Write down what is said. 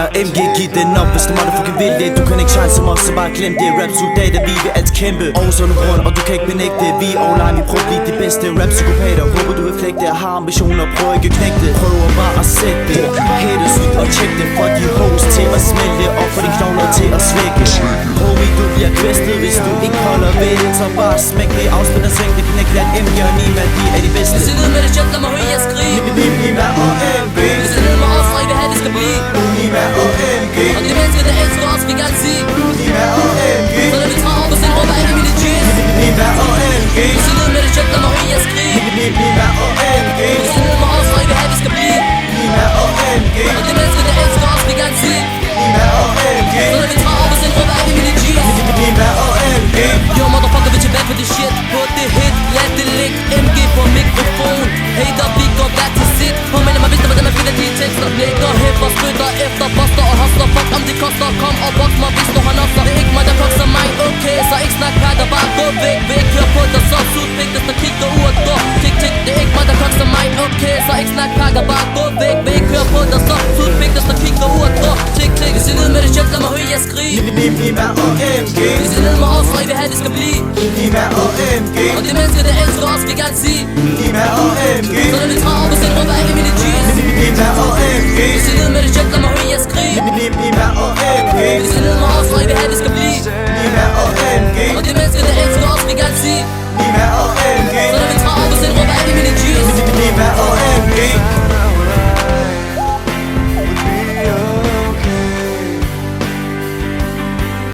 med MG, giv den op, hvis du motherfucking vil det. Du kan ikke shine som os, så bare glem det. Rap soldater, vi vil altid kæmpe Aarhus undergrund, og du kan ikke benægte. Vi er online, vi prøver at blive de bedste rap-psykopater. Håber du vil flægte og har ambitioner, prøv ikke at knække det. Prøver bare at sætte det, haters ud og tjek det. For de hoes til at smelte, og for de knogler til at svække. Homie, du bliver kvæstet, hvis du ikke holder ved det. Så bare smæk det, afspil og sving det. Knæk det, at MG og Nima, de er de bedste. Hvis jeg ned med det shit, lad mig høre jer skrige. Nima og MG. Hvis jeg ned med os, så I vil have det skal blive. Nima og MG. Og de mennesker, der elsker os, vi gerne sige. Nima og MG. Så når vi træder op og sender råber alle mine G's. Nima og MG. Hvis jeg ned med det shit, lad mig høre jer skrige. Nima og MG. Hvis jeg ned med os, så I vil have det skal blive. Nima og MG. Og de mennesker, der elsker os, vi gerne sige. Nima og MG. Så når vi træder op og sender råber alle mine G's. Nima og MG. Yo motherfucker, vil tilbage på det shit. På det hit, lad det ligge. MG på mikrofon. Hater, vi går back til sit. Påminder mig vidste, hvordan man finder de tekster. Lægger, hæfter, spytter efter buster og hostler. Fuck om de koster, kom og box mig, hvis du har nok. Det er ikke mig, der kokser mig, okay. Så ikke snak pakker, bare gå væk. Væk, hør på dig, så sudpik, der kigger ud og går. Tik, tik, det er ikke mig, der kokser mig, okay. Så ikke snak pakker, bare gå væk. Væk, hør på dig, så sudpik, der kigger ud og går. Tik, tik, hvis I ned med det shit, lad mig høre jer skrige. Nima og MG. Hvis I ned med os, så I vil have det skal blive. Nima og MG. Og de mennesker, der elsker os, vil gerne sige. Nima og MG. Så når vi træder op og sender råber alle mine G's. Nima og MG. Hvis I ned med det shit, lad